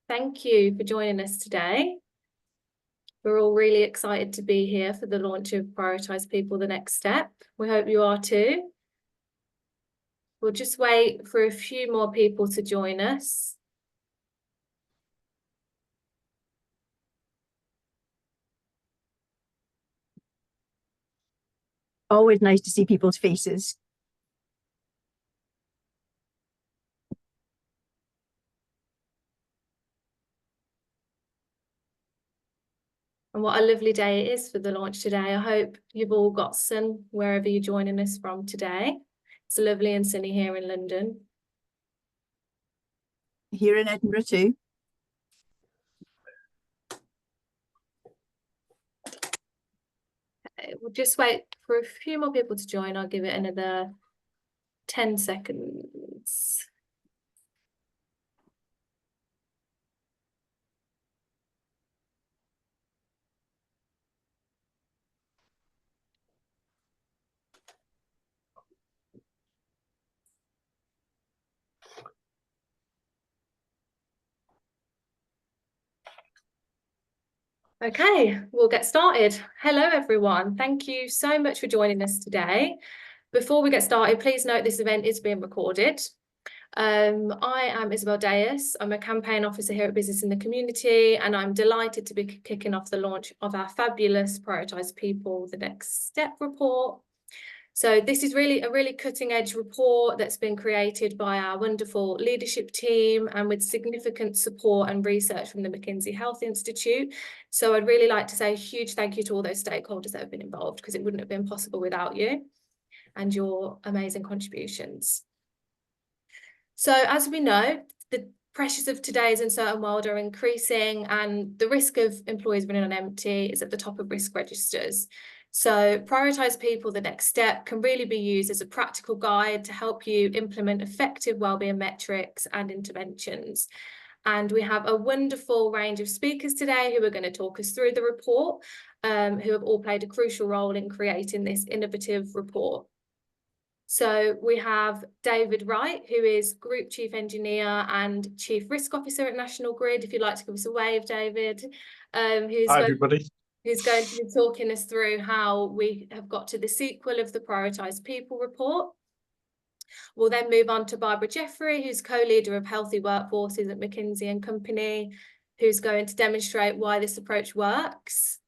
Thank you for joining us today. We're all really excited to be here for the launch of Prioritise People, the next step. We hope you are too. We'll just wait for a few more people to join us. Always nice to see people's faces. And what a lovely day it is for the launch today. I hope you've all got sun wherever you're joining us from today. It's lovely and sunny here in London. Here in Edinburgh too. Okay, we'll just wait for a few more people to join. I'll give it another 10 seconds. Okay, we'll get started. Hello, everyone. Thank you so much for joining us today. Before we get started, please note this event is being recorded. I am Isabel Deus. I'm a campaign officer here at Business in the Community, and I'm delighted to be kicking off the launch of our fabulous Prioritise People, the Next Step report. So this is really a really cutting edge report that's been created by our wonderful leadership team and with significant support and research from the McKinsey Health Institute. So I'd really like to say a huge thank you to all those stakeholders that have been involved, because it wouldn't have been possible without you and your amazing contributions. So as we know, the pressures of today's uncertain world are increasing, and the risk of employees running on empty is at the top of risk registers. So Prioritise People, the next step, can really be used as a practical guide to help you implement effective wellbeing metrics and interventions. And we have a wonderful range of speakers today who are going to talk us through the report, who have all played a crucial role in creating this innovative report. So we have David Wright, who is Group Chief Engineer and Chief Risk Officer at National Grid. If you'd like to give us a wave, David. Hi, everybody. Who's going to be talking us through how we have got to the sequel of the Prioritise People report. We'll then move on to Barbara Jeffrey, who's co-leader of Healthy Workforces at McKinsey & Company, who's going to demonstrate why this approach works.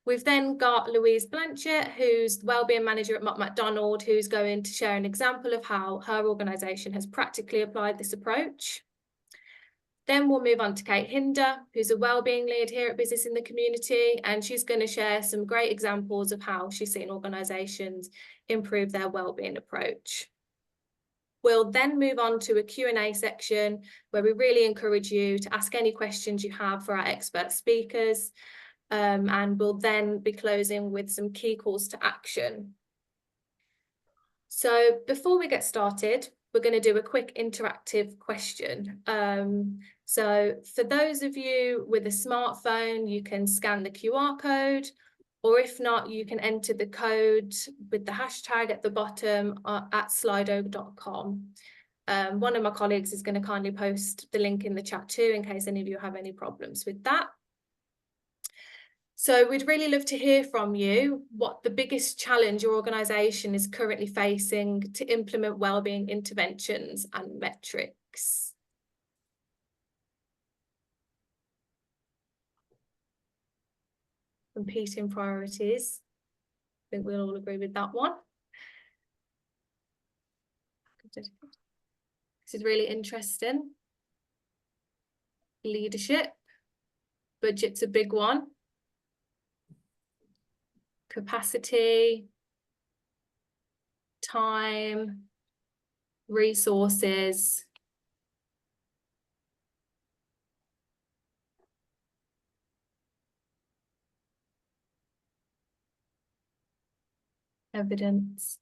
We've then got Louise Blanchett, who's the Wellbeing Manager at Mott MacDonald, who's going to share an example of how her organisation has practically applied this approach. Then we'll move on to Kate Hinder, who's a wellbeing lead here at Business in the Community, and she's going to share some great examples of how she's seen organisations improve their wellbeing approach. We'll then move on to a Q&A section where we really encourage you to ask any questions you have for our expert speakers, and we'll then be closing with some key calls to action. So before we get started, we're going to do a quick interactive question. So for those of you with a smartphone, you can scan the QR code, or if not, you can enter the code with the hashtag at the bottom at slido.com. One of my colleagues is going to kindly post the link in the chat too, in case any of you have any problems with that. So we'd really love to hear from you what the biggest challenge your organisation is currently facing to implement wellbeing interventions and metrics. Competing priorities. I think we'll all agree with that one. This is really interesting. Leadership. Budget's a big one. Capacity, time, resources. Evidence.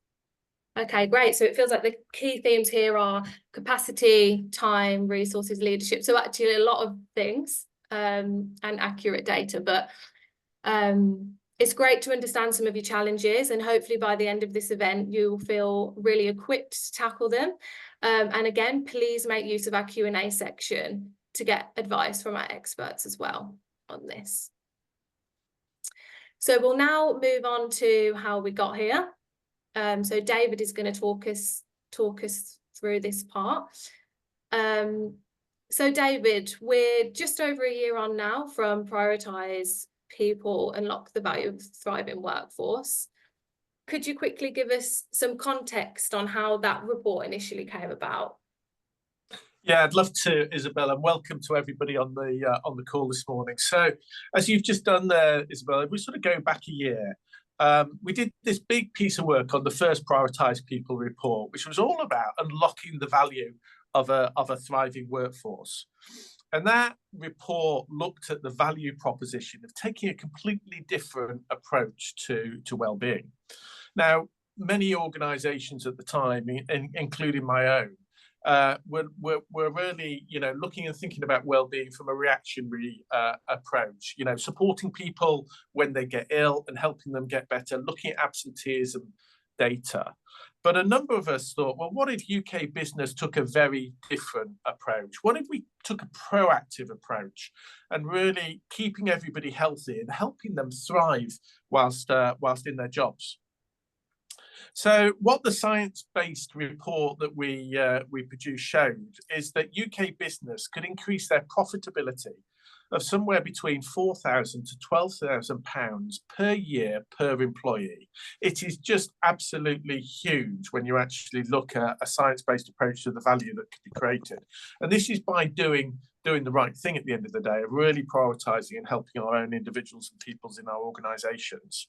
Okay, great. So it feels like the key themes here are capacity, time, resources, leadership. So actually a lot of things and accurate data, but it's great to understand some of your challenges, and hopefully by the end of this event, you'll feel really equipped to tackle them. And again, please make use of our Q&A section to get advice from our experts as well on this. So we'll now move on to how we got here. So David is going to talk us through this part. So David, we're just over a year on now from Prioritise People, Unlock the Value of Thriving Workforce. Could you quickly give us some context on how that report initially came about? Yeah, I'd love to, Isabel, and welcome to everybody on the call this morning. So, as you've just done there, Isabel, if we sort of go back a year, we did this big piece of work on the first Prioritise People report, which was all about unlocking the value of a thriving workforce. And that report looked at the value proposition of taking a completely different approach to well-being. Now, many organisations at the time, including my own, we're really, looking and thinking about well-being from a reactionary approach, supporting people when they get ill and helping them get better, looking at absenteeism data. But a number of us thought, well, what if UK business took a very different approach? What if we took a proactive approach and really keeping everybody healthy and helping them thrive whilst in their jobs? So what the science-based report that we produced showed is that UK business could increase their profitability of somewhere between £4,000 to £12,000 per year per employee. It is just absolutely huge when you actually look at a science-based approach to the value that could be created. And this is by doing the right thing at the end of the day, of really prioritising and helping our own individuals and peoples in our organisations.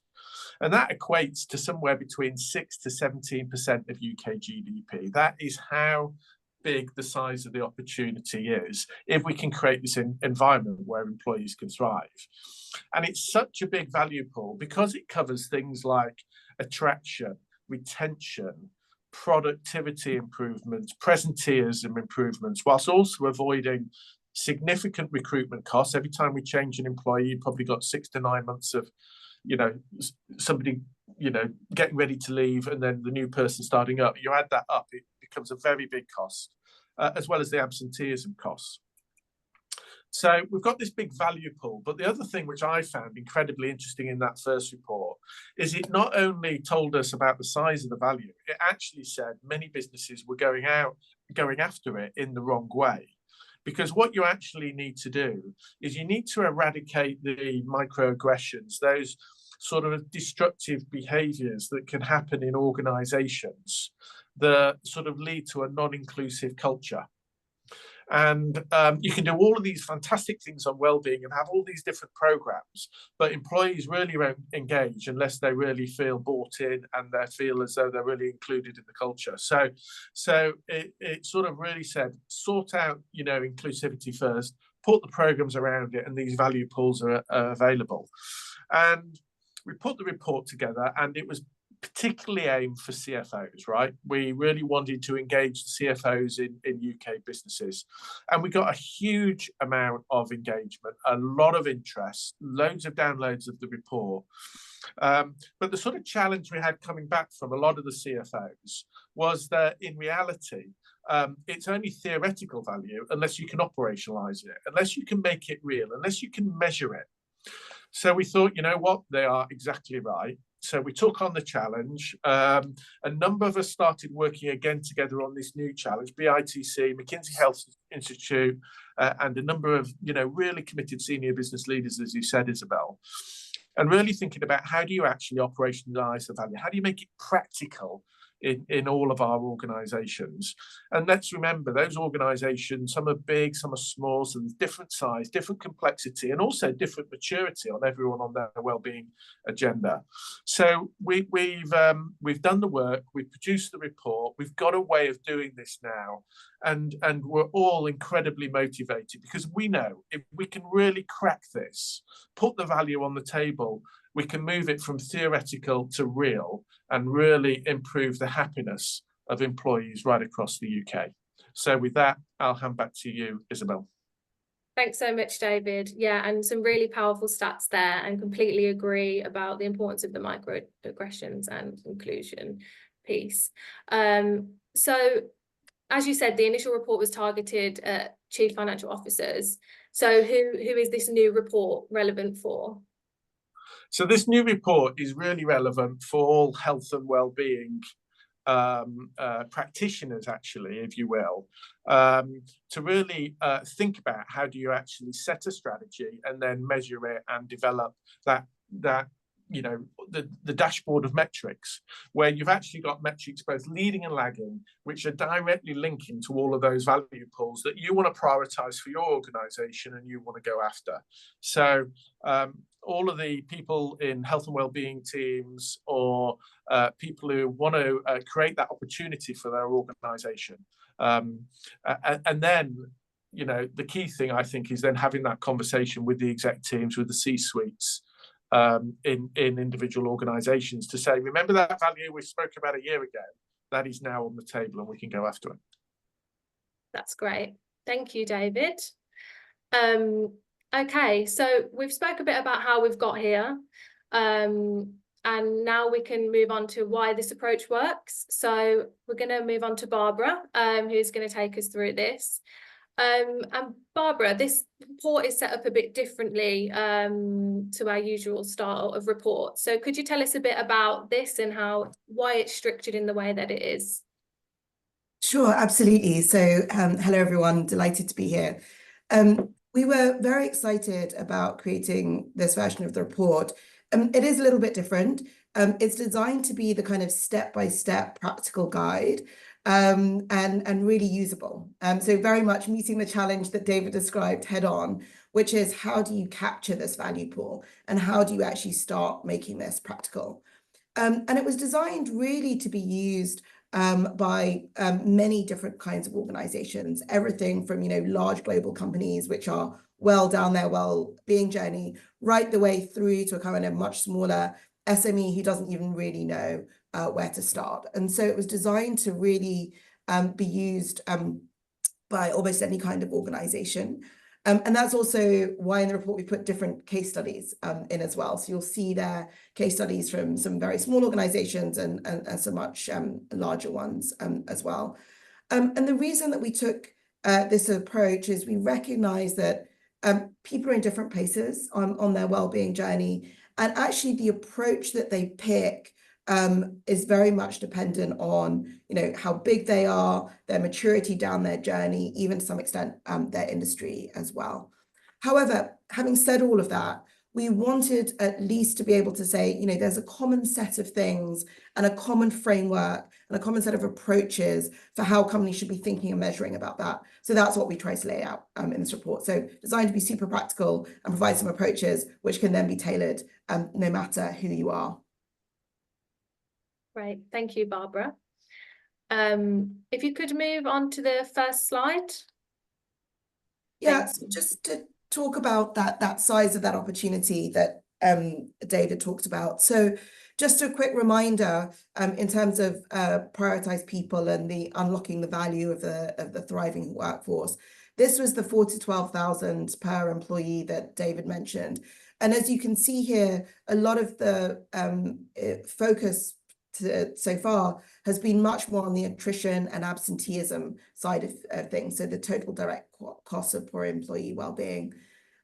And that equates to somewhere between 6 to 17% of UK GDP. That is how big the size of the opportunity is if we can create this environment where employees can thrive. And it's such a big value pool because it covers things like attraction, retention, productivity improvements, presenteeism improvements, whilst also avoiding significant recruitment costs. Every time we change an employee, you probably got 6 to 9 months of somebody getting ready to leave and then the new person starting up. You add that up, it becomes a very big cost, as well as the absenteeism costs. So we've got this big value pool, but the other thing which I found incredibly interesting in that first report is it not only told us about the size of the value, it actually said many businesses were going after it in the wrong way. Because what you actually need to do is you need to eradicate the microaggressions, those sort of destructive behaviours that can happen in organisations that sort of lead to a non-inclusive culture. And you can do all of these fantastic things on wellbeing and have all these different programs, but employees really won't engage unless they really feel bought in and they feel as though they're really included in the culture. So it sort of really said, sort out, inclusivity first, put the programs around it, and these value pools are available. And we put the report together, and it was particularly aimed for CFOs, right? We really wanted to engage the CFOs in UK businesses. And we got a huge amount of engagement, a lot of interest, loads of downloads of the report. But the sort of challenge we had coming back from a lot of the CFOs was that in reality, it's only theoretical value unless you can operationalize it, unless you can make it real, unless you can measure it. So we thought, you know what, they are exactly right. So we took on the challenge. A number of us started working again together on this new challenge, BITC, McKinsey Health Institute, and a number of, really committed senior business leaders, as you said, Isabel, and really thinking about how do you actually operationalize the value? How do you make it practical in all of our organizations? And let's remember, those organizations, some are big, some are small, so there's different size, different complexity, and also different maturity on everyone on their wellbeing agenda. So we've done the work, we've produced the report, we've got a way of doing this now, and we're all incredibly motivated because we know if we can really crack this, put the value on the table, we can move it from theoretical to real and really improve the happiness of employees right across the UK. So with that, I'll hand back to you, Isabel. Thanks so much, David. Yeah, and some really powerful stats there, and completely agree about the importance of the microaggressions and inclusion piece. So as you said, the initial report was targeted at chief financial officers. So who is this new report relevant for? So this new report is really relevant for all health and well-being practitioners, actually, if you will, to really think about how do you actually set a strategy and then measure it and develop that the dashboard of metrics, where you've actually got metrics both leading and lagging, which are directly linking to all of those value pools that you want to prioritize for your organization and you want to go after. So all of the people in health and well-being teams, or people who want to create that opportunity for their organization, and then the key thing, I think, is then having that conversation with the exec teams, with the C-suites, in individual organizations, to say, remember that value we spoke about a year ago, that is now on the table and we can go after it. That's great. Thank you, David. Okay, so we've spoke a bit about how we've got here, and now we can move on to why this approach works. So we're going to move on to Barbara, who's going to take us through this. And Barbara, this report is set up a bit differently to our usual style of report. So could you tell us a bit about this and why it's structured in the way that it is? Sure, absolutely. So hello, everyone. Delighted to be here. We were very excited about creating this version of the report. It is a little bit different. It's designed to be the kind of step-by-step practical guide, and really usable. So very much meeting the challenge that David described head on, which is how do you capture this value pool and how do you actually start making this practical? And it was designed really to be used by many different kinds of organizations, everything from, large global companies, which are well down their well-being journey, right the way through to a kind of much smaller SME who doesn't even really know where to start. And so it was designed to really be used by almost any kind of organization. And that's also why in the report we put different case studies in as well. So you'll see there case studies from some very small organizations and some much larger ones as well. And the reason that we took this approach is we recognize that people are in different places on their well-being journey, and actually the approach that they pick is very much dependent on, how big they are, their maturity down their journey, even to some extent, their industry as well. However, having said all of that, we wanted at least to be able to say, there's a common set of things and a common framework and a common set of approaches for how companies should be thinking and measuring about that. So that's what we try to lay out in this report. So designed to be super practical and provide some approaches which can then be tailored no matter who you are. Great, thank you, Barbara. If you could move on to the first slide. Yeah, so just to talk about that size of that opportunity that David talked about. So just a quick reminder in terms of Prioritise people and the unlocking the value of the thriving workforce. This was the 4,000 to 12,000 per employee that David mentioned. And as you can see here, a lot of the focus so far has been much more on the attrition and absenteeism side of things, so the total direct cost of poor employee well-being.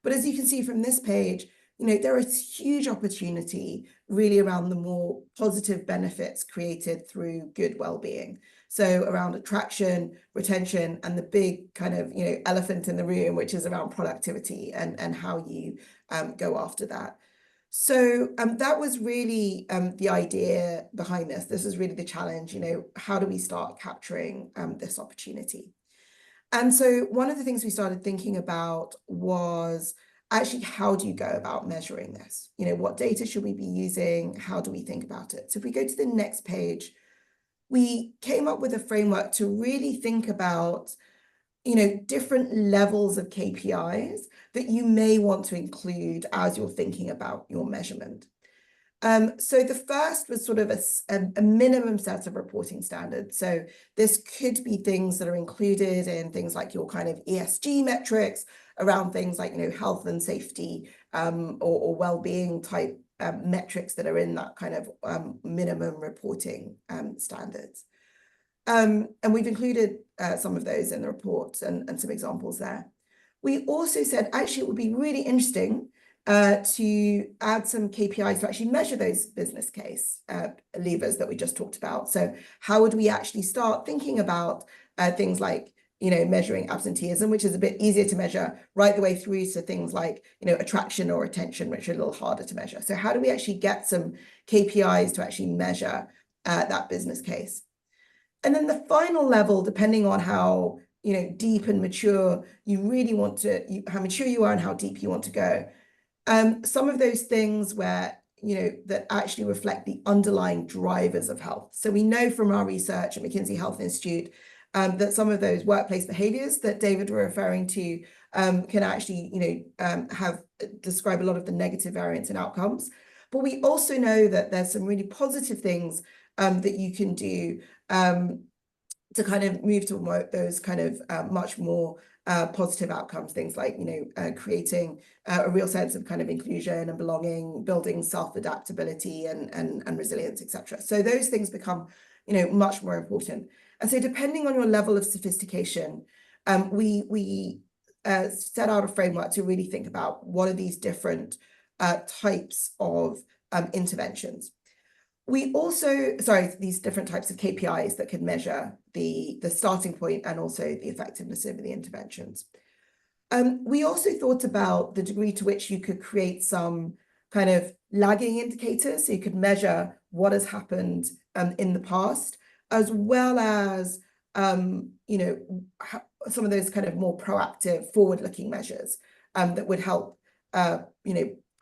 But as you can see from this page, there is huge opportunity really around the more positive benefits created through good well-being. So around attraction, retention, and the big kind of elephant in the room, which is around productivity and how you go after that. So that was really the idea behind this. This is really the challenge, how do we start capturing this opportunity? And so one of the things we started thinking about was actually, how do you go about measuring this? What data should we be using? How do we think about it? So if we go to the next page, we came up with a framework to really think about different levels of KPIs that you may want to include as you're thinking about your measurement. So the first was sort of a minimum set of reporting standards. So this could be things that are included in things like your kind of ESG metrics around things like, health and safety or well-being type metrics that are in that kind of minimum reporting standards. And we've included some of those in the report and some examples there. We also said, actually, it would be really interesting to add some KPIs to actually measure those business case levers that we just talked about. So how would we actually start thinking about things like, measuring absenteeism, which is a bit easier to measure, right the way through to things like, attraction or attention, which are a little harder to measure. So how do we actually get some KPIs to actually measure that business case? And then the final level, depending on how deep and mature you really want to, how mature you are and how deep you want to go. Some of those things where, that actually reflect the underlying drivers of health. So we know from our research at McKinsey Health Institute that some of those workplace behaviors that David were referring to can actually, describe a lot of the negative variance in outcomes. But we also know that there's some really positive things that you can do to kind of move to those kind of much more positive outcomes, things like, creating a real sense of kind of inclusion and belonging, building self-adaptability and resilience, etc. So those things become, much more important. And so depending on your level of sophistication, we set out a framework to really think about what are these different types of interventions. We also, these different types of KPIs that could measure the starting point and also the effectiveness of the interventions. We also thought about the degree to which you could create some kind of lagging indicators, so you could measure what has happened in the past, as well as some of those kind of more proactive, forward-looking measures that would help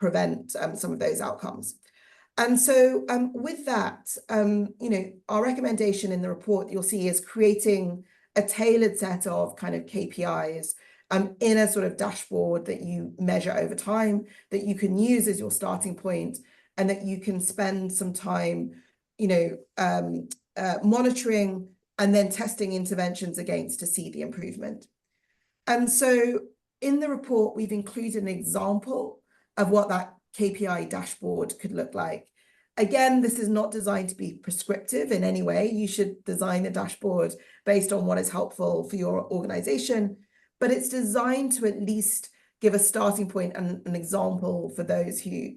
prevent some of those outcomes. And so with that, our recommendation in the report you'll see is creating a tailored set of kind of KPIs in a sort of dashboard that you measure over time, that you can use as your starting point, and that you can spend some time, monitoring and then testing interventions against to see the improvement. And so in the report, we've included an example of what that KPI dashboard could look like. Again, this is not designed to be prescriptive in any way. You should design a dashboard based on what is helpful for your organization, but it's designed to at least give a starting point and an example for those who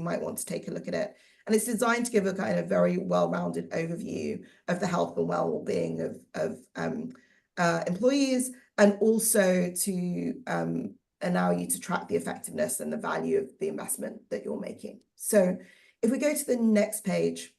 might want to take a look at it. And it's designed to give a kind of very well-rounded overview of the health and well-being of employees, and also to allow you to track the effectiveness and the value of the investment that you're making. So if we go to the next page,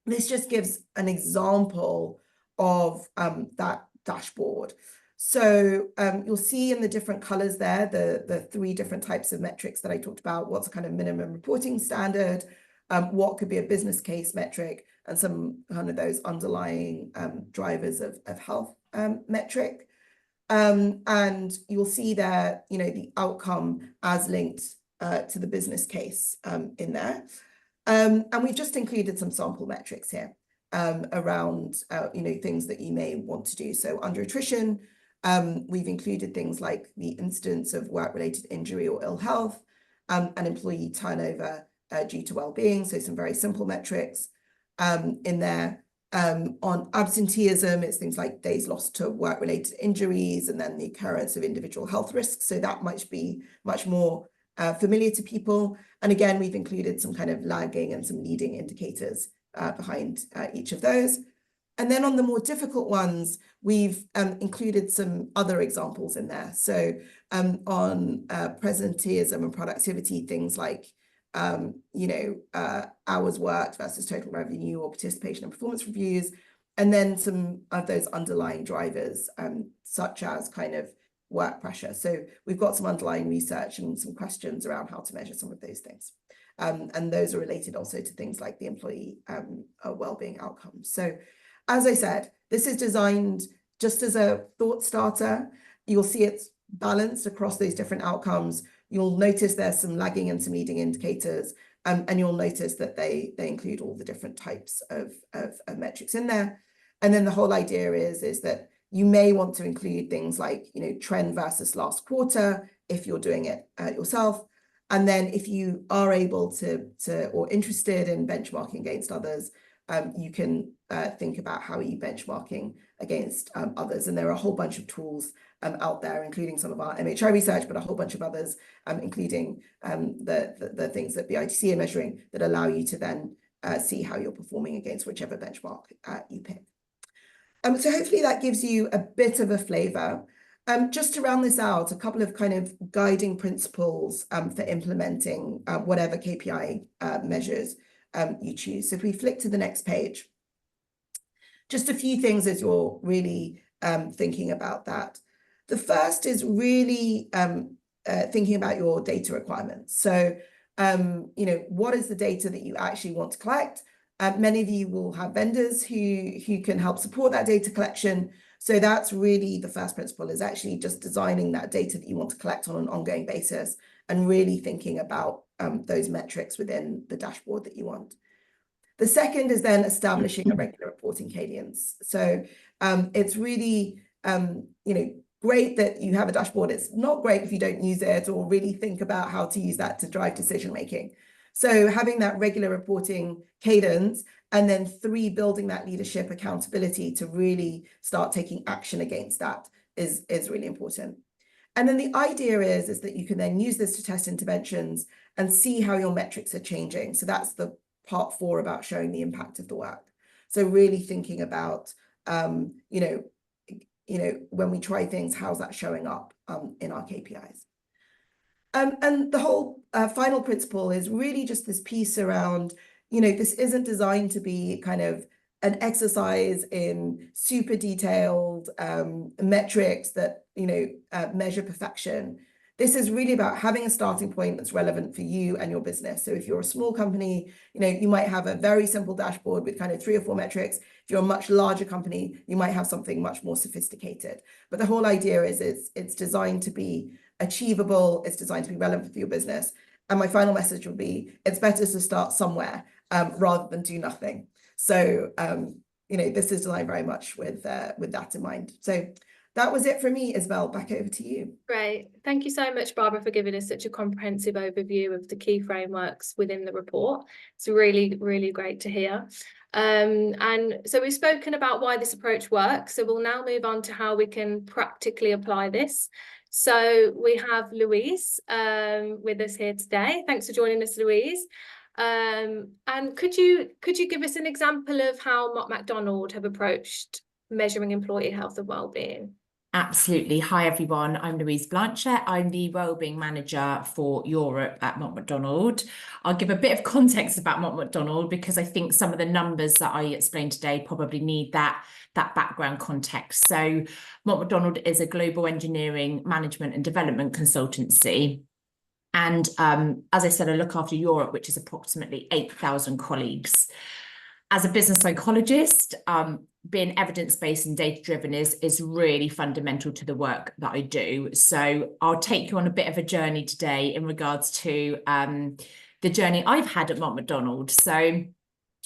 this just gives an example of that dashboard. So you'll see in the different colors there, the three different types of metrics that I talked about. What's a kind of minimum reporting standard, what could be a business case metric, and some kind of those underlying drivers of health metric. And you'll see there, the outcome as linked to the business case in there. And we've just included some sample metrics here around, things that you may want to do. So under attrition, we've included things like the incidence of work-related injury or ill health, and employee turnover due to well-being. So some very simple metrics in there. On absenteeism, it's things like days lost to work-related injuries, and then the occurrence of individual health risks. So that might be much more familiar to people. And again, we've included some kind of lagging and some leading indicators behind each of those. And then on the more difficult ones, we've included some other examples in there. So on presenteeism and productivity, things like hours worked versus total revenue, or participation in performance reviews, and then some of those underlying drivers, such as kind of work pressure. So we've got some underlying research and some questions around how to measure some of those things. And those are related also to things like the employee well-being outcomes. So as I said, this is designed just as a thought starter. You'll see it's balanced across those different outcomes. You'll notice there's some lagging and some leading indicators, and you'll notice that they include all the different types of metrics in there. And then the whole idea is that you may want to include things like, trend versus last quarter, if you're doing it yourself. And then if you are able to or interested in benchmarking against others, you can think about how are you benchmarking against others. And there are a whole bunch of tools out there, including some of our MHI research, but a whole bunch of others, including the things that BITC are measuring that allow you to then see how you're performing against whichever benchmark you pick. So hopefully that gives you a bit of a flavor. Just to round this out, a couple of kind of guiding principles for implementing whatever KPI measures you choose. So if we flick to the next page, just a few things as you're really thinking about that. The first is really thinking about your data requirements. So, what is the data that you actually want to collect? Many of you will have vendors who can help support that data collection. So that's really the first principle, is actually just designing that data that you want to collect on an ongoing basis and really thinking about those metrics within the dashboard that you want. The second is then establishing a regular reporting cadence. So it's really, great that you have a dashboard. It's not great if you don't use it or really think about how to use that to drive decision making. So having that regular reporting cadence, and then 3, building that leadership accountability to really start taking action against that is really important. And then the idea is that you can then use this to test interventions and see how your metrics are changing. So that's the part 4 about showing the impact of the work. So really thinking about, when we try things, how's that showing up in our KPIs? And the whole final principle is really just this piece around, this isn't designed to be kind of an exercise in super detailed metrics that, measure perfection. This is really about having a starting point that's relevant for you and your business. So if you're a small company, you might have a very simple dashboard with kind of 3 or 4 metrics. If you're a much larger company, you might have something much more sophisticated. But the whole idea is it's designed to be achievable. It's designed to be relevant for your business. And my final message would be, it's better to start somewhere rather than do nothing. So, this is designed very much with that in mind. So that was it for me, Isabel. Back over to you. Great. Thank you so much, Barbara, for giving us such a comprehensive overview of the key frameworks within the report. It's really, really great to hear. And so we've spoken about why this approach works. So we'll now move on to how we can practically apply this. So we have Louise with us here today. Thanks for joining us, Louise. And could you give us an example of how Mott MacDonald have approached measuring employee health and wellbeing? Absolutely. Hi, everyone. I'm Louise Blanchett. I'm the Wellbeing Manager for Europe at Mott MacDonald. I'll give a bit of context about Mott MacDonald because I think some of the numbers that I explained today probably need that background context. So Mott MacDonald is a global engineering, management and development consultancy. And as I said, I look after Europe, which is approximately 8,000 colleagues. As a business psychologist, being evidence-based and data-driven is really fundamental to the work that I do. So I'll take you on a bit of a journey today in regards to the journey I've had at Mott MacDonald. So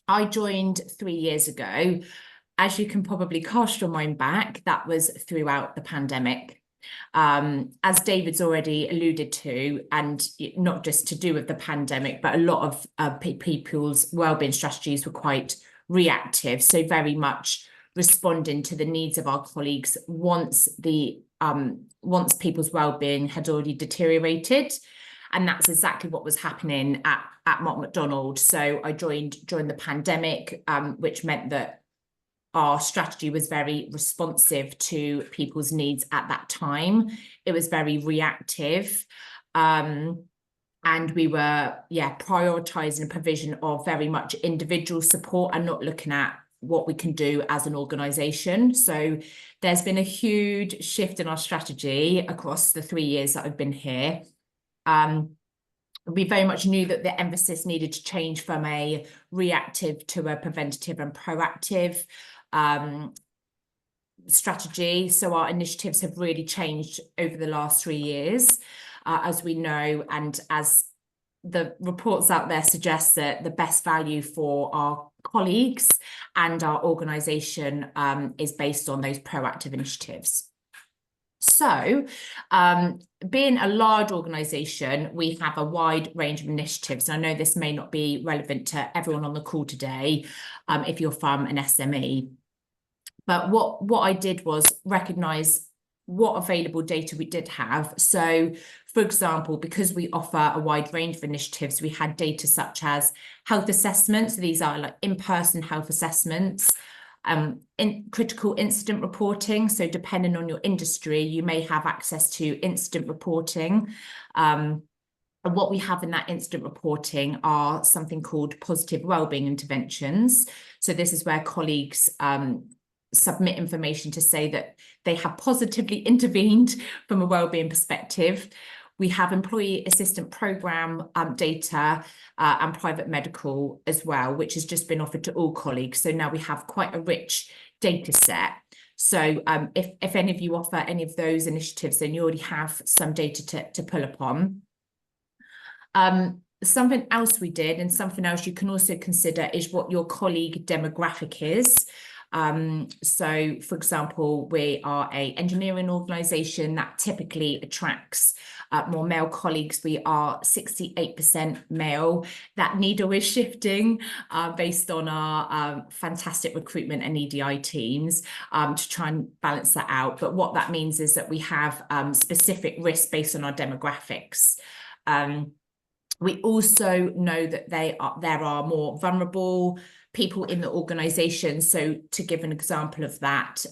I joined 3 years ago. As you can probably cast your mind back, that was throughout the pandemic. As David's already alluded to, and not just to do with the pandemic, but a lot of people's wellbeing strategies were quite reactive, so very much responding to the needs of our colleagues once people's wellbeing had already deteriorated. And that's exactly what was happening at Mott MacDonald. So I joined during the pandemic, which meant that our strategy was very responsive to people's needs at that time. It was very reactive. And we were, prioritising provision of very much individual support and not looking at what we can do as an organisation. So there's been a huge shift in our strategy across the 3 years that I've been here. We very much knew that the emphasis needed to change from a reactive to a preventative and proactive strategy. So our initiatives have really changed over the last 3 years, as we know, and as the reports out there suggest that the best value for our colleagues and our organisation is based on those proactive initiatives. So, being a large organisation, we have a wide range of initiatives. And I know this may not be relevant to everyone on the call today, if you're from an SME. But what I did was recognise what available data we did have. So, for example, because we offer a wide range of initiatives, we had data such as health assessments. These are like in-person health assessments. In critical incident reporting. So depending on your industry, you may have access to incident reporting. And what we have in that incident reporting are something called positive wellbeing interventions. So this is where colleagues submit information to say that they have positively intervened from a wellbeing perspective. We have employee assistant program data and private medical as well, which has just been offered to all colleagues. So now we have quite a rich data set. So if any of you offer any of those initiatives, then you already have some data to pull upon. Something else we did, and something else you can also consider, is what your colleague demographic is. So, for example, we are an engineering organisation that typically attracts more male colleagues. We are 68% male. That needle is shifting based on our fantastic recruitment and EDI teams to try and balance that out. But what that means is that we have specific risks based on our demographics. We also know that there are more vulnerable people in the organisation. So to give an example of that,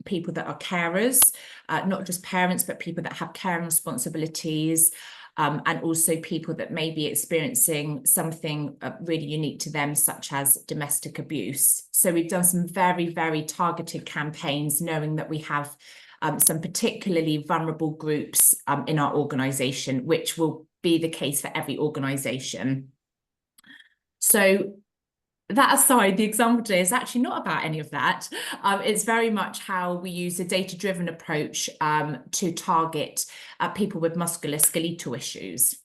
people that are carers, not just parents, but people that have caring responsibilities, and also people that may be experiencing something really unique to them, such as domestic abuse. So we've done some very, very targeted campaigns, knowing that we have some particularly vulnerable groups in our organisation, which will be the case for every organisation. So that aside, the example today is actually not about any of that. It's very much how we use a data-driven approach to target people with musculoskeletal issues.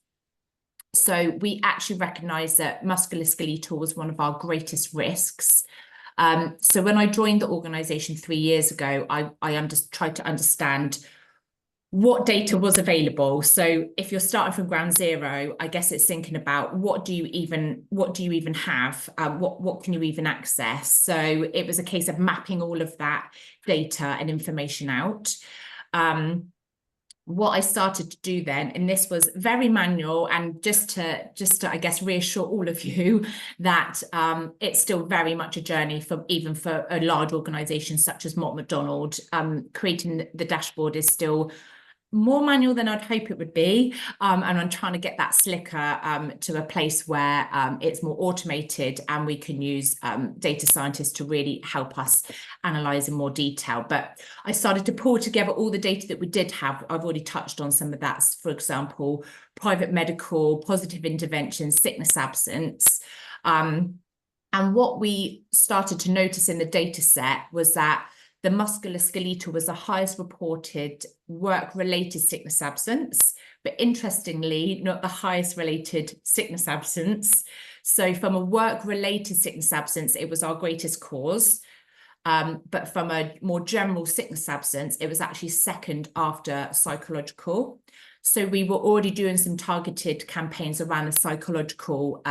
So we actually recognise that musculoskeletal was one of our greatest risks. So when I joined the organisation 3 years ago, I just tried to understand what data was available. So if you're starting from ground zero, I guess it's thinking about what do you even have? What can you even access? So it was a case of mapping all of that data and information out. What I started to do then, and this was very manual, and just to I guess reassure all of you that it's still very much a journey even for a large organisation such as Mott MacDonald. Creating the dashboard is still more manual than I'd hope it would be, and I'm trying to get that slicker to a place where it's more automated and we can use data scientists to really help us analyse in more detail. But I started to pull together all the data that we did have. I've already touched on some of that, for example, private medical, positive intervention, sickness absence. And what we started to notice in the data set was that the musculoskeletal was the highest reported work-related sickness absence, but interestingly, not the highest related sickness absence. So from a work-related sickness absence, it was our greatest cause. But from a more general sickness absence, it was actually second after psychological. So we were already doing some targeted campaigns around the psychological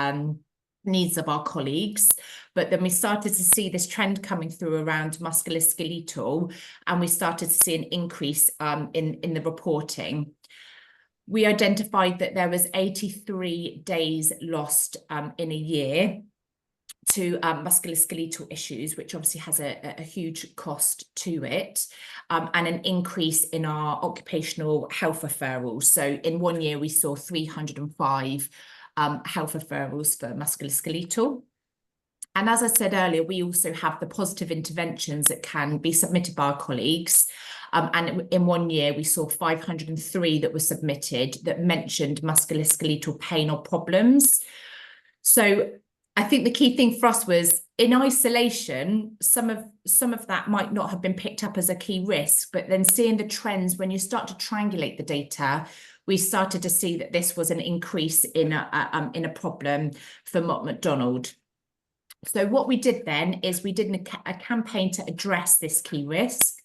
needs of our colleagues. But then we started to see this trend coming through around musculoskeletal, and we started to see an increase in the reporting. We identified that there was 83 days lost in a year to musculoskeletal issues, which obviously has a huge cost to it, and an increase in our occupational health referrals. So in 1 year, we saw 305 health referrals for musculoskeletal. And as I said earlier, we also have the positive interventions that can be submitted by our colleagues. And in 1 year, we saw 503 that were submitted that mentioned musculoskeletal pain or problems. So I think the key thing for us was, in isolation, some of that might not have been picked up as a key risk, but then seeing the trends, when you start to triangulate the data, we started to see that this was an increase in a problem for Mott MacDonald. So what we did then is we did a campaign to address this key risk.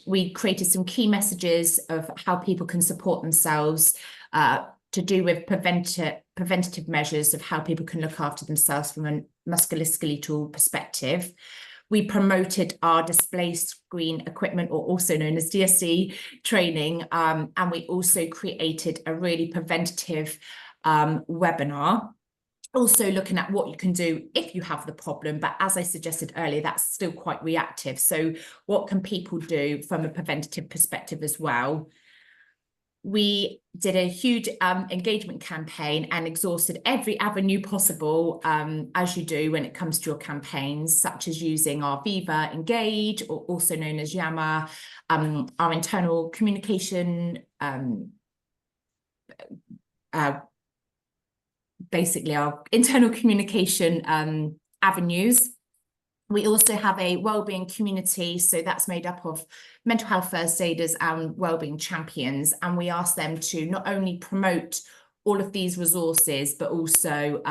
We created some key messages of how people can support themselves to do with preventative measures of how people can look after themselves from a musculoskeletal perspective. We promoted our display screen equipment, or also known as DSE training, and we also created a really preventative webinar, also looking at what you can do if you have the problem. But as I suggested earlier, that's still quite reactive. So what can people do from a preventative perspective as well? We did a huge engagement campaign and exhausted every avenue possible, as you do when it comes to your campaigns, such as using our Viva Engage, or also known as Yammer, our internal communication, basically our internal communication avenues. We also have a wellbeing community, so that's made up of mental health first aiders and wellbeing champions, and we ask them to not only promote all of these resources, but also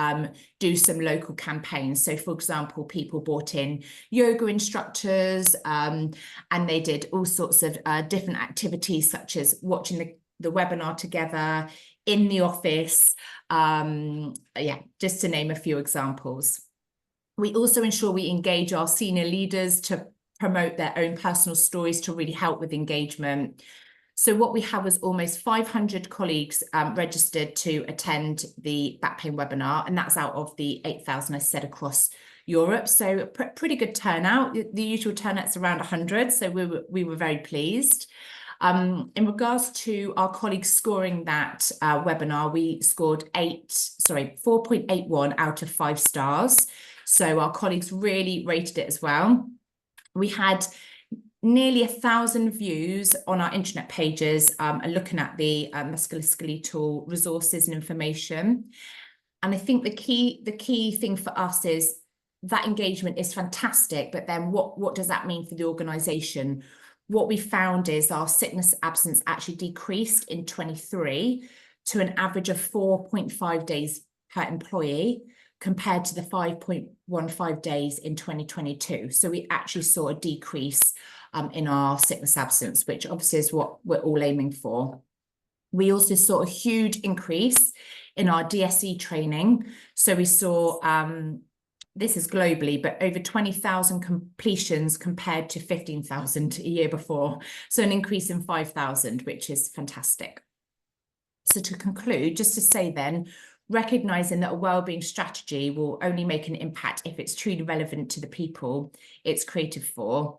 do some local campaigns. So for example, people brought in yoga instructors, and they did all sorts of different activities, such as watching the webinar together in the office, yeah, just to name a few examples. We also ensure we engage our senior leaders to promote their own personal stories to really help with engagement. So what we have is almost 500 colleagues registered to attend the back pain webinar, and that's out of the 8,000 I said across Europe. So pretty good turnout. The usual turnout's around 100, so we were very pleased. In regards to our colleagues scoring that webinar, we scored 4.81 out of 5 stars. So our colleagues really rated it as well. We had nearly 1,000 views on our internet pages and looking at the musculoskeletal resources and information. And I think the key thing for us is that engagement is fantastic, but then what does that mean for the organisation? What we found is our sickness absence actually decreased in 23 to an average of 4.5 days per employee, compared to the 5.15 days in 2022. So we actually saw a decrease in our sickness absence, which obviously is what we're all aiming for. We also saw a huge increase in our DSE training. So we saw, this is globally, but over 20,000 completions compared to 15,000 a year before. So an increase in 5,000, which is fantastic. So to conclude, just to say then, recognising that a wellbeing strategy will only make an impact if it's truly relevant to the people it's created for.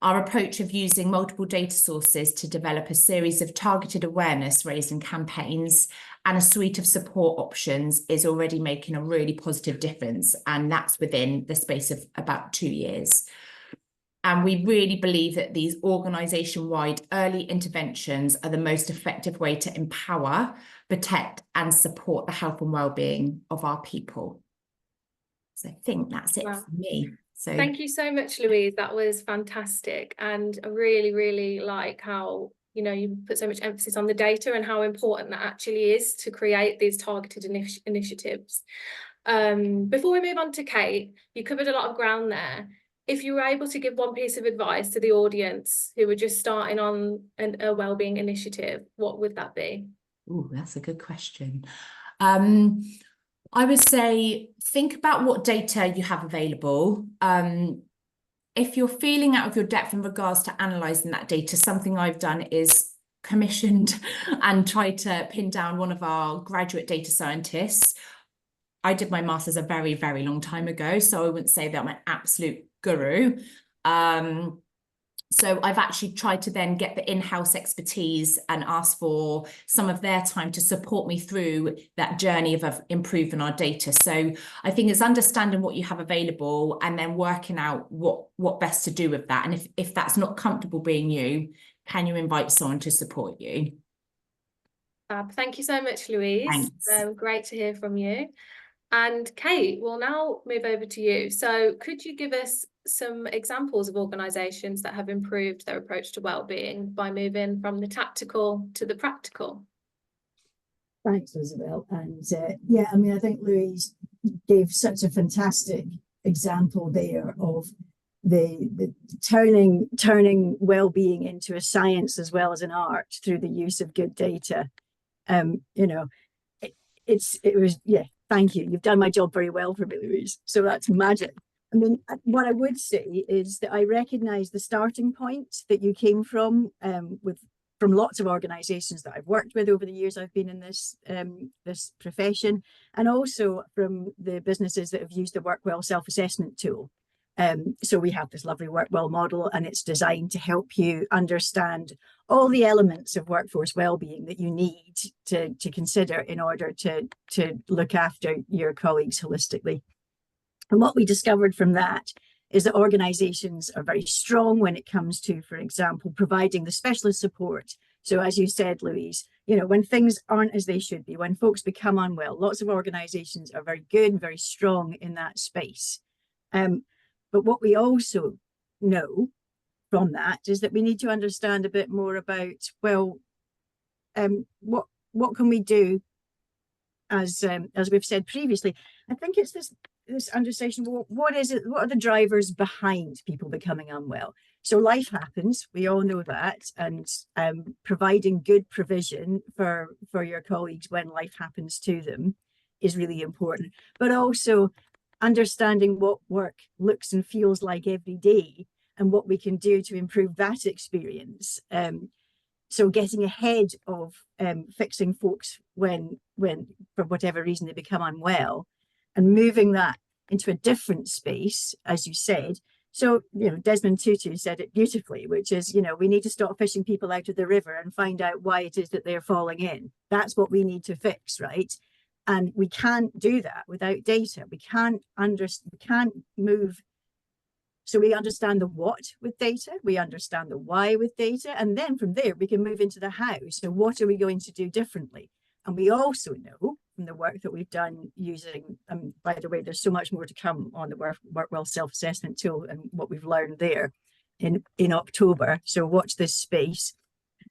Our approach of using multiple data sources to develop a series of targeted awareness raising campaigns and a suite of support options is already making a really positive difference, and that's within the space of about 2 years. And we really believe that these organisation-wide early interventions are the most effective way to empower, protect and support the health and well-being of our people. So I think that's it for me. So thank you so much, Louise. That was fantastic. And I really, really like how, you know, you put so much emphasis on the data and how important that actually is to create these targeted initiatives. Before we move on to Kate, you covered a lot of ground there. If you were able to give one piece of advice to the audience who were just starting on a wellbeing initiative, what would that be? Oh, that's a good question. I would say think about what data you have available. If you're feeling out of your depth in regards to analysing that data, something I've done is commissioned and tried to pin down one of our graduate data scientists. I did my master's a very, very long time ago, so I wouldn't say that I'm an absolute guru. So I've actually tried to then get the in-house expertise and ask for some of their time to support me through that journey of improving our data. So I think it's understanding what you have available and then working out what best to do with that. And if that's not comfortable being you, can you invite someone to support you? Thank you so much, Louise. Great to hear from you. And Kate, we'll now move over to you. So could you give us some examples of organisations that have improved their approach to wellbeing by moving from the tactical to the practical? Thanks, Isabel. And yeah, I mean, I think Louise gave such a fantastic example there of the turning well-being into a science as well as an art through the use of good data. You know, yeah, thank you. You've done my job very well for me, Louise. So that's magic. I mean, what I would say is that I recognize the starting point that you came from lots of organizations that I've worked with over the years I've been in this this profession, and also from the businesses that have used the Workwell self-assessment tool. So we have this lovely Workwell model, and it's designed to help you understand all the elements of workforce well-being that you need to consider in order to look after your colleagues holistically. And what we discovered from that is that organizations are very strong when it comes to, for example, providing the specialist support. So as you said, Louise, you know, when things aren't as they should be, when folks become unwell, lots of organizations are very good and very strong in that space. But what we also know from that is that we need to understand a bit more about, well, what can we do, as we've said previously. I think it's this understanding, well, what is it, what are the drivers behind people becoming unwell? So life happens, we all know that, and providing good provision for your colleagues when life happens to them is really important. But also understanding what work looks and feels like every day and what we can do to improve that experience. So getting ahead of fixing folks when for whatever reason they become unwell, and moving that into a different space, as you said. So, you know, Desmond Tutu said it beautifully, which is, you know, we need to stop fishing people out of the river and find out why it is that they're falling in. That's what we need to fix, right? And we can't do that without data. We can't move. So we understand the what with data, we understand the why with data, and then from there we can move into the how. So what are we going to do differently? And we also know from the work that we've done using, by the way, there's so much more to come on the Workwell self-assessment tool and what we've learned there in October. So watch this space.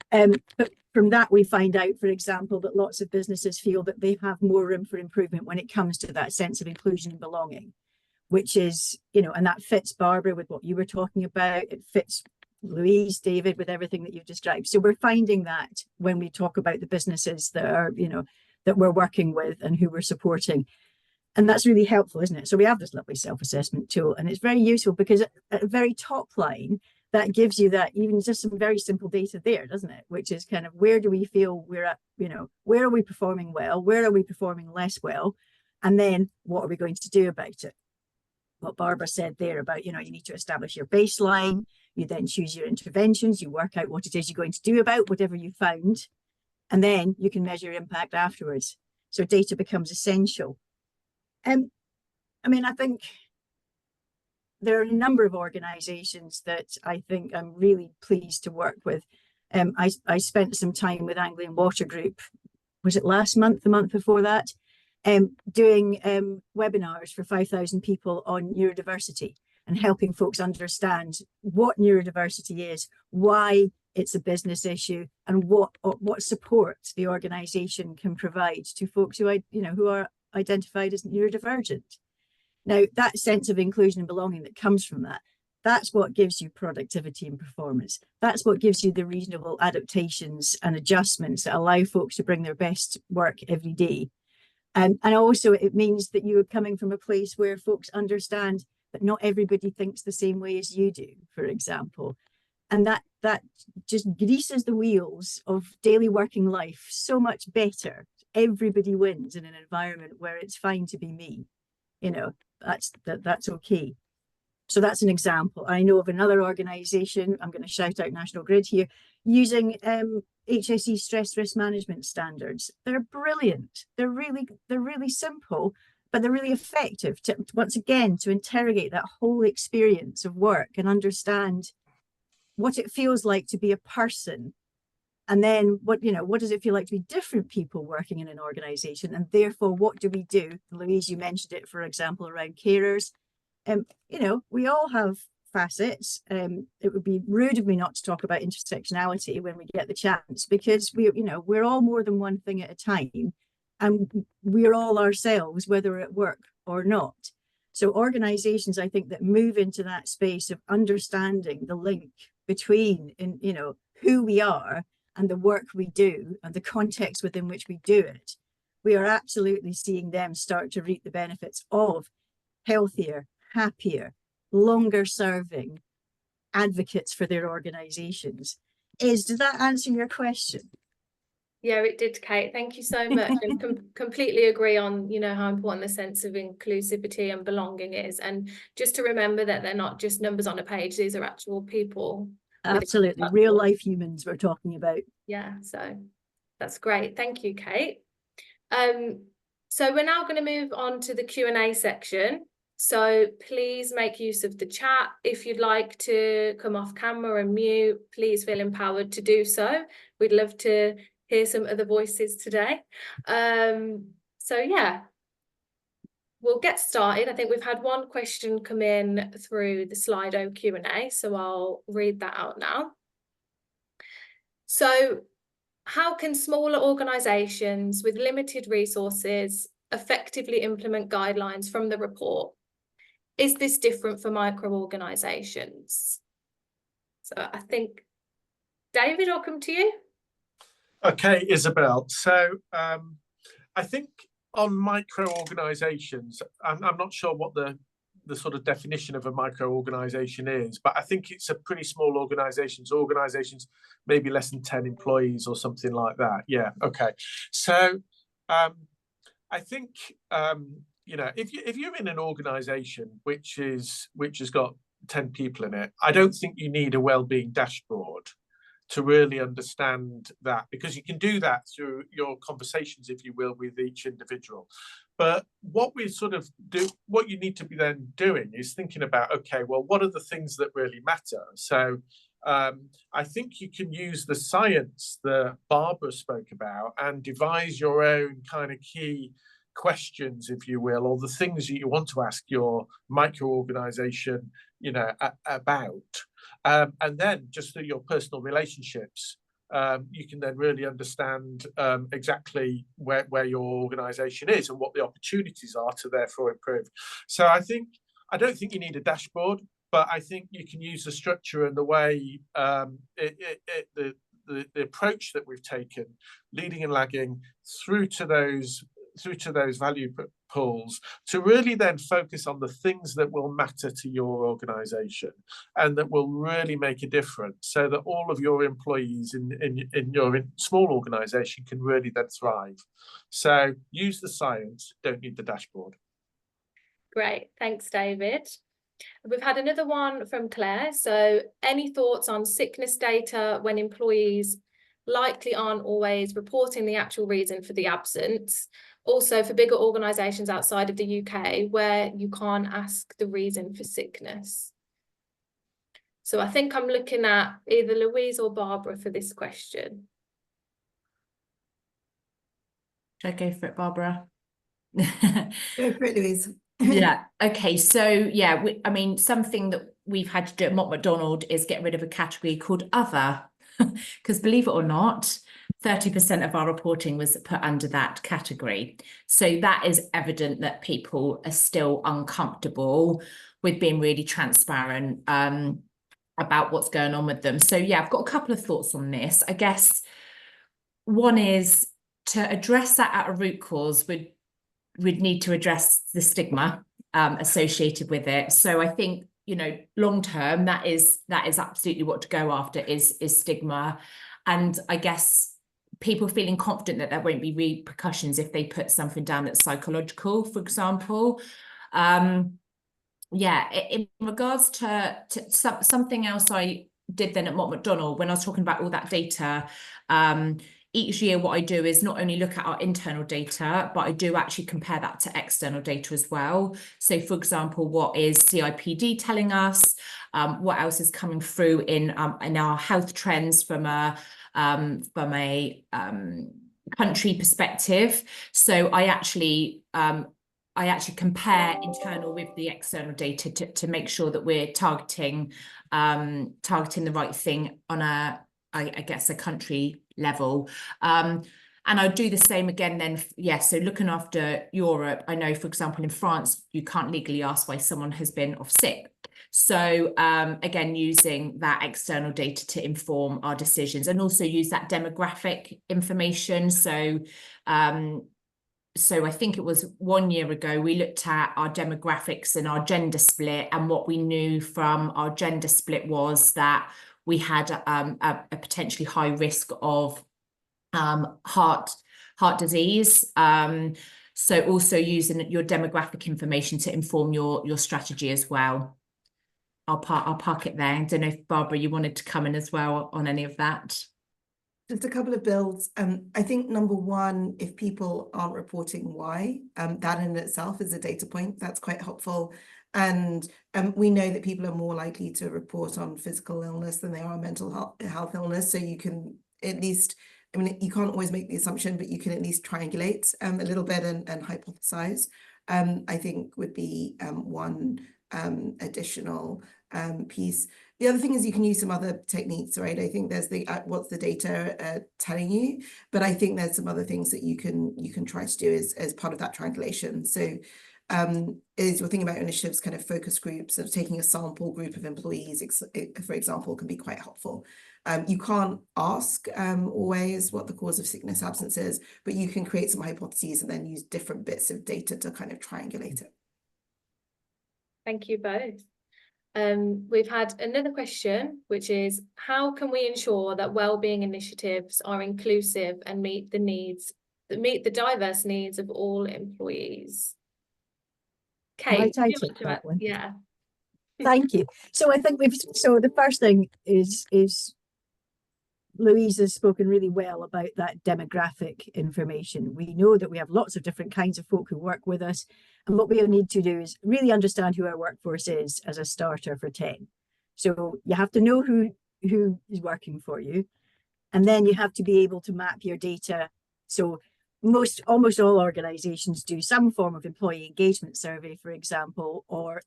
But from that, we find out, for example, that lots of businesses feel that they have more room for improvement when it comes to that sense of inclusion and belonging, which is, you know, and that fits, Barbara, with what you were talking about. It fits Louise, David, with everything that you've described. So we're finding that when we talk about the businesses that are, you know, that we're working with and who we're supporting. And that's really helpful, isn't it? So we have this lovely self-assessment tool, and it's very useful because at the very top line, that gives you that, even just some very simple data there, doesn't it? Which is kind of, where do we feel we're at, you know, where are we performing well? Where are we performing less well? And then what are we going to do about it? What Barbara said there about, you know, you need to establish your baseline, you then choose your interventions, you work out what it is you're going to do about whatever you found, and then you can measure impact afterwards. So data becomes essential. I mean, I think there are a number of organizations that I think I'm really pleased to work with. I spent some time with Anglian Water Group, was it last month, the month before that, doing webinars for 5,000 people on neurodiversity and helping folks understand what neurodiversity is, why it's a business issue, and what support the organization can provide to folks who are identified as neurodivergent. Now, that sense of inclusion and belonging that comes from that, that's what gives you productivity and performance. That's what gives you the reasonable adaptations and adjustments that allow folks to bring their best work every day. And also it means that you are coming from a place where folks understand that not everybody thinks the same way as you do, for example. And that just greases the wheels of daily working life so much better. Everybody wins in an environment where it's fine to be me. You know, that's okay. So that's an example. I know of another organization, I'm going to shout out National Grid here, using HSE stress risk management standards. They're brilliant. They're really simple, but they're really effective to, once again, to interrogate that whole experience of work and understand what it feels like to be a person. And then what does it feel like to be different people working in an organization? And therefore, what do we do? Louise, you mentioned it, for example, around carers. We all have facets. It would be rude of me not to talk about intersectionality when we get the chance, because we're all more than one thing at a time, and we're all ourselves, whether at work or not. So organizations, I think, that move into that space of understanding the link between, you know, who we are and the work we do and the context within which we do it, we are absolutely seeing them start to reap the benefits of healthier, happier, longer serving advocates for their organizations. Does that answer your question? Yeah, it did, Kate. Thank you so much. And completely agree on, you know, how important the sense of inclusivity and belonging is. And just to remember that they're not just numbers on a page, these are actual people. Absolutely. Real life humans we're talking about. Yeah, so that's great. Thank you, Kate. So we're now going to move on to the Q&A section. So please make use of the chat. If you'd like to come off camera and mute, please feel empowered to do so. We'd love to hear some other voices today. So yeah, we'll get started. I think we've had one question come in through the Slido Q&A, so I'll read that out now. So how can smaller organisations with limited resources effectively implement guidelines from the report? Is this different for micro-organisations? So I think, David, I'll come to you. Okay, Isabel. So I think on micro-organisations, I'm not sure what the sort of definition of a micro-organisation is, but I think it's a pretty small organisations maybe less than 10 employees or something like that. Yeah, okay. So I think you know, if you're in an organisation which has got 10 people in it, I don't think you need a wellbeing dashboard to really understand that, because you can do that through your conversations, if you will, with each individual. But what you need to be then doing is thinking about, okay, well, what are the things that really matter? So I think you can use the science that Barbara spoke about and devise your own kind of key questions, if you will, or the things that you want to ask your micro-organisation, you know, about. And then just through your personal relationships, you can then really understand exactly where your organisation is and what the opportunities are to therefore improve. So I don't think you need a dashboard, but I think you can use the structure and the way the approach that we've taken, leading and lagging, through to those value pools, to really then focus on the things that will matter to your organisation and that will really make a difference, so that all of your employees in your small organisation can really then thrive. So use the science, don't need the dashboard. Great, thanks, David. We've had another one from Claire. So any thoughts on sickness data when employees likely aren't always reporting the actual reason for the absence? Also for bigger organisations outside of the UK where you can't ask the reason for sickness. So I think I'm looking at either Louise or Barbara for this question. Should I go for it, Barbara? Go for it, Louise. Yeah. Okay. So yeah, I mean, something that we've had to do at Mott MacDonald is get rid of a category called other, because believe it or not, 30% of our reporting was put under that category. So that is evident that people are still uncomfortable with being really transparent about what's going on with them. So yeah, I've got a couple of thoughts on this. I guess one is to address that at a root cause, we'd need to address the stigma associated with it. So I think, you know, long term, that is absolutely what to go after is stigma. And I guess people feeling confident that there won't be repercussions if they put something down that's psychological, for example. Yeah, in regards to something else I did then at Mott MacDonald, when I was talking about all that data, each year what I do is not only look at our internal data, but I do actually compare that to external data as well. So for example, what is CIPD telling us? What else is coming through in our health trends from a country perspective? So I actually compare internal with the external data to make sure that we're targeting the right thing on I guess a country level. And And I'd do the same again then, so looking after Europe, I know, for example, in France, you can't legally ask why someone has been off sick. So again, using that external data to inform our decisions, and also use that demographic information. So I think it was 1 year ago, we looked at our demographics and our gender split, and what we knew from our gender split was that we had a potentially high risk of heart disease. So also using your demographic information to inform your strategy as well. I'll park it there. I don't know if Barbara, you wanted to come in as well on any of that. Just a couple of builds. I think number one, if people aren't reporting why, that in itself is a data point that's quite helpful. And we know that people are more likely to report on physical illness than they are mental health illness. So you can at least, I mean, you can't always make the assumption, but you can at least triangulate a little bit and hypothesize, I think would be one additional piece. The other thing is you can use some other techniques, right? I think there's the what's the data telling you, but I think there's some other things that you can try to do as part of that triangulation. So is you're thinking about initiatives, kind of focus groups, of taking a sample group of employees, for example, can be quite helpful. You can't ask always what the cause of sickness absence is, but you can create some hypotheses and then use different bits of data to kind of triangulate it. Thank you both. We've had another question, which is, how can we ensure that wellbeing initiatives are inclusive and meet the diverse needs of all employees? Kate, Might I take that one? Yeah. Thank you. So I think the first thing is Louise has spoken really well about that demographic information. We know that we have lots of different kinds of folk who work with us, and what we need to do is really understand who our workforce is as a starter for 10. So you have to know who is working for you, and then you have to be able to map your data. So almost all organizations do some form of employee engagement survey, for example, or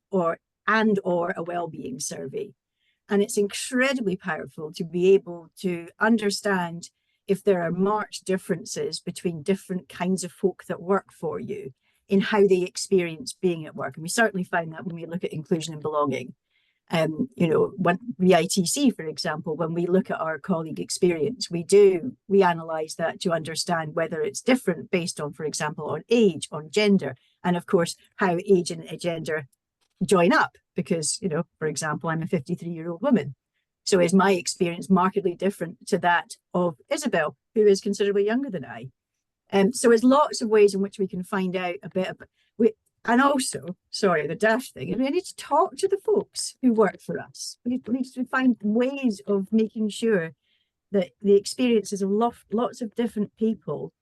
a well-being survey. And it's incredibly powerful to be able to understand if there are marked differences between different kinds of folk that work for you in how they experience being at work. And we certainly find that when we look at inclusion and belonging. When the ITC, for example, when we look at our colleague experience, we analyze that to understand whether it's different based on, for example, on age, on gender, and of course, how age and gender join up, because, for example, I'm a 53-year-old woman. So is my experience markedly different to that of Isabel, who is considerably younger than I? So there's lots of ways in which we can find out a bit about, and also, sorry, the daft thing, we need to talk to the folks who work for us. We need to find ways of making sure that the experiences of lots of different people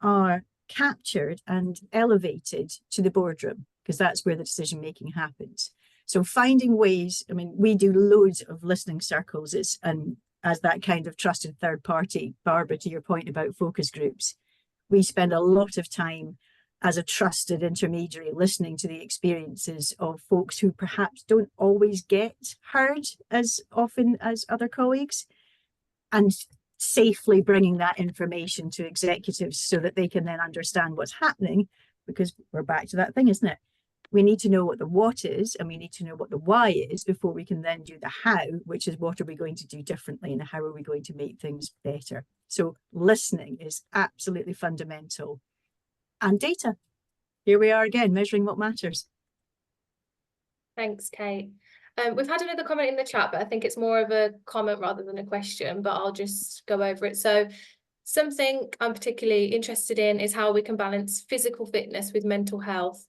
are captured and elevated to the boardroom, because that's where the decision making happens. So finding ways, we do loads of listening circles, and as that kind of trusted third party, Barbara, to your point about focus groups, we spend a lot of time as a trusted intermediary listening to the experiences of folks who perhaps don't always get heard as often as other colleagues, and safely bringing that information to executives so that they can then understand what's happening, because we're back to that thing, isn't it? We need to know what the what is, and we need to know what the why is before we can then do the how, which is what are we going to do differently and how are we going to make things better. So listening is absolutely fundamental. And data. Here we are again, measuring what matters. Thanks, Kate. We've had another comment in the chat, but I think it's more of a comment rather than a question, but I'll just go over it. So something I'm particularly interested in is how we can balance physical fitness with mental health.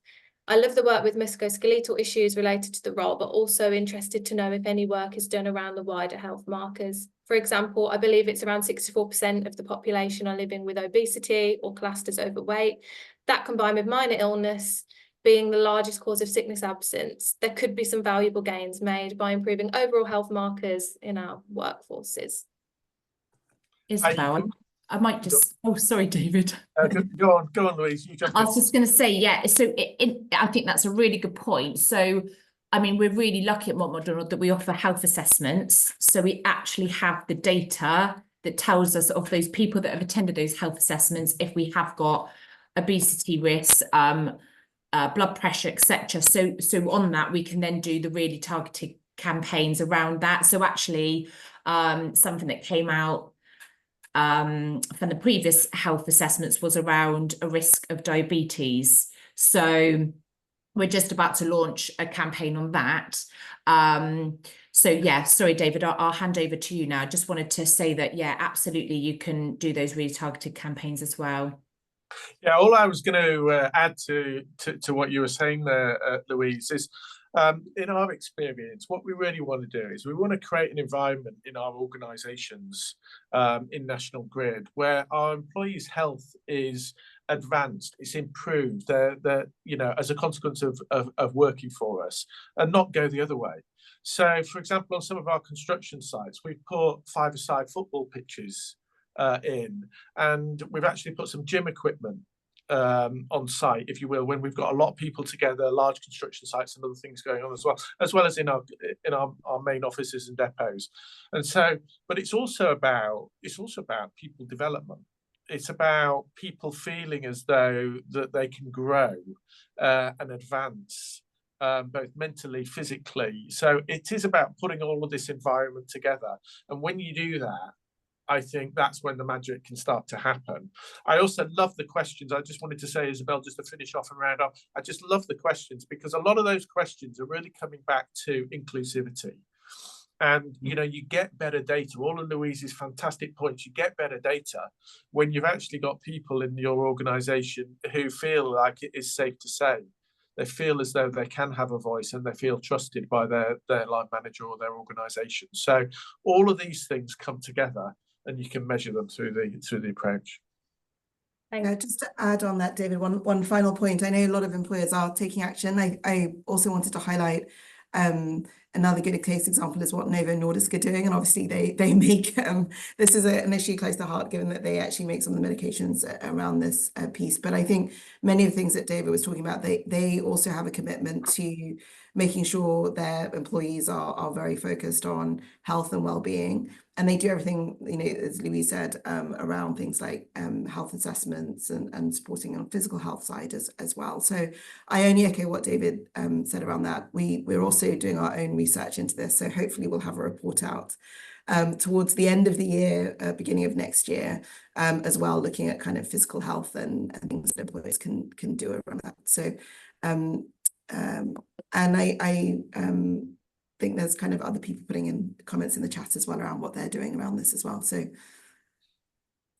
I love the work with musculoskeletal issues related to the role, but also interested to know if any work is done around the wider health markers. For example, I believe it's around 64% of the population are living with obesity or classed as overweight. That, combined with minor illness being the largest cause of sickness absence, there could be some valuable gains made by improving overall health markers in our workforces. Isabel, I might just, oh, sorry, David. Go on, Louise. You jump in. I was just going to say, yeah, so I think that's a really good point. So, we're really lucky at Mont Donald that we offer health assessments. So we actually have the data that tells us of those people that have attended those health assessments if we have got obesity risks, blood pressure, etc. So on that, we can then do the really targeted campaigns around that. So actually, something that came out from the previous health assessments was around a risk of diabetes. So we're just about to launch a campaign on that. So yeah, sorry, David, I'll hand over to you now. I just wanted to say that, yeah, absolutely, you can do those really targeted campaigns as well. Yeah, all I was going to add to what you were saying there, Louise, is in our experience, what we really want to do is we want to create an environment in our organisations in National Grid where our employees' health is advanced, it's improved, they're you know, as a consequence of working for us, and not go the other way. So, for example, on some of our construction sites, we've put five-a-side football pitches in, and we've actually put some gym equipment on site, if you will, when we've got a lot of people together, large construction sites and other things going on as well as in our main offices and depots. And so, but it's also about people development. It's about people feeling as though that they can grow and advance, both mentally, physically. So it is about putting all of this environment together. And when you do that, I think that's when the magic can start to happen. I also love the questions. I just wanted to say, Isabel, just to finish off and round up, I just love the questions because a lot of those questions are really coming back to inclusivity. And, you know, you get better data. All of Louise's fantastic points, you get better data when you've actually got people in your organisation who feel like it is safe to say. They feel as though they can have a voice and they feel trusted by their line manager or their organisation. So all of these things come together and you can measure them through the approach. Just to add on that, David, one final point. I know a lot of employers are taking action. I also wanted to highlight another good case example is what Novo Nordisk are doing, and obviously they make this is an issue close to heart, given that they actually make some of the medications around this piece. But I think many of the things that David was talking about, they also have a commitment to making sure their employees are very focused on health and well-being, and they do everything, you know, as Louise said, around things like health assessments and supporting on physical health side as well. So I only echo what David said around that. We're also doing our own research into this, so hopefully we'll have a report out towards the end of the year, beginning of next year, as well, looking at kind of physical health and things that employers can do around that. So and I think there's kind of other people putting in comments in the chat as well around what they're doing around this as well. So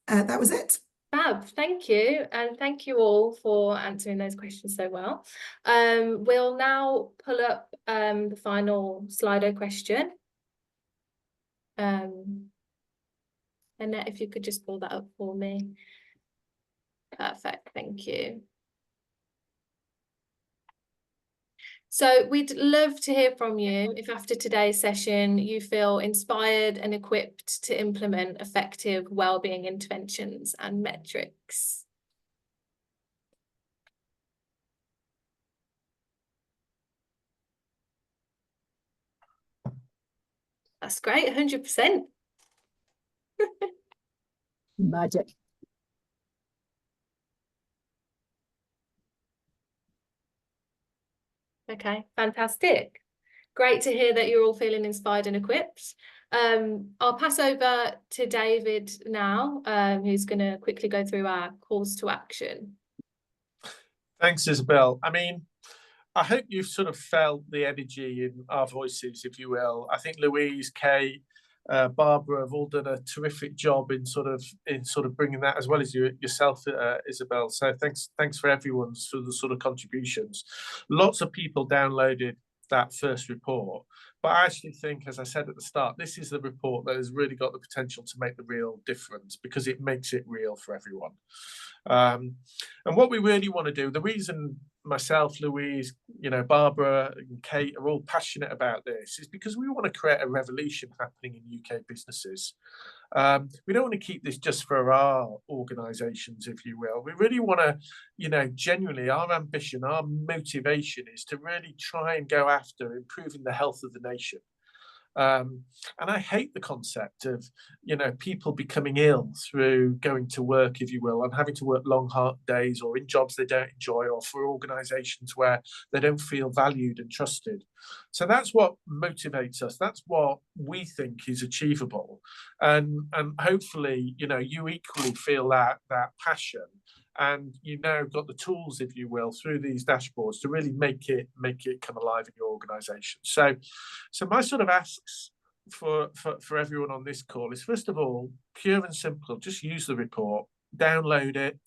that was it. Fab, thank you. And thank you all for answering those questions so well. We'll now pull up the final Slido question. Annette, if you could just pull that up for me. Perfect, thank you. So we'd love to hear from you if after today's session you feel inspired and equipped to implement effective wellbeing interventions and metrics. That's great, 100%. Magic. Okay, fantastic. Great to hear that you're all feeling inspired and equipped. I'll pass over to David now, who's going to quickly go through our calls to action. Thanks, Isabel. I mean, I hope you've sort of felt the energy in our voices, if you will. I think Louise, Kate, Barbara have all done a terrific job in sort of bringing that, as well as yourself, Isabel. So thanks for everyone's sort of contributions. Lots of people downloaded that first report, but I actually think, as I said at the start, this is the report that has really got the potential to make the real difference because it makes it real for everyone. And what we really want to do, the reason myself, Louise, you know, Barbara and Kate are all passionate about this is because we want to create a revolution happening in UK businesses. We don't want to keep this just for our organisations, if you will. We really want to, you know, genuinely, our ambition, our motivation is to really try and go after improving the health of the nation. And I hate the concept of, people becoming ill through going to work, if you will, and having to work long, hard days, or in jobs they don't enjoy, or for organizations where they don't feel valued and trusted. So that's what motivates us. That's what we think is achievable. And hopefully, you equally feel that passion, and got the tools, if you will, through these dashboards to really make it come alive in your organization. So my sort of asks for everyone on this call is, first of all, pure and simple, just use the report, download it,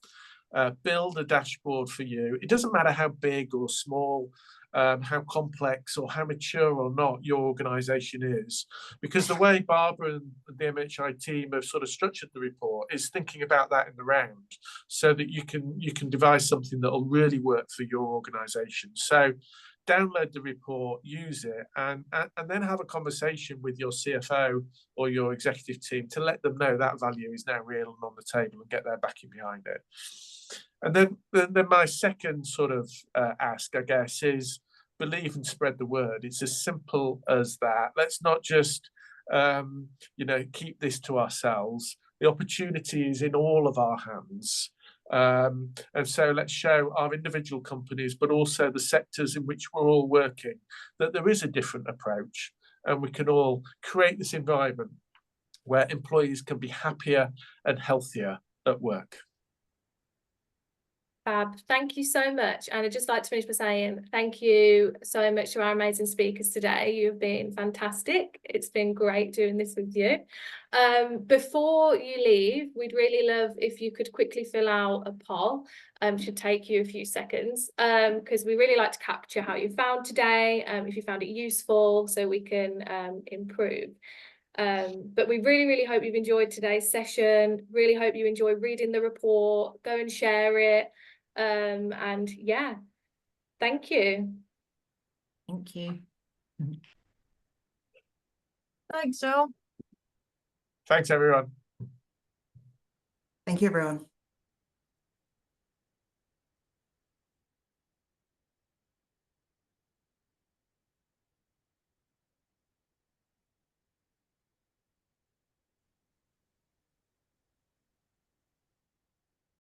build a dashboard for you. It doesn't matter how big or small, how complex or how mature or not your organization is, because the way Barbara and the MHI team have sort of structured the report is thinking about that in the round, so that you can devise something that will really work for your organization. So download the report, use it, and then have a conversation with your CFO or your executive team to let them know that value is now real and on the table, and get their backing behind it. And then my second sort of ask, I guess, is believe and spread the word. It's as simple as that. Let's not just keep this to ourselves. The opportunity is in all of our hands. And so let's show our individual companies, but also the sectors in which we're all working, that there is a different approach, and we can all create this environment where employees can be happier and healthier at work. Fab. Thank you so much. And I'd just like to finish by saying thank you so much to our amazing speakers today. You've been fantastic. It's been great doing this with you. Before you leave, we'd really love if you could quickly fill out a poll. Should take you a few seconds, because we really like to capture how you found today, if you found it useful, so we can improve. But we really hope you've enjoyed today's session. Really hope you enjoy reading the report. Go and share it. And yeah, thank you. Thank you. Thanks all. Thanks, everyone. Thank you, everyone.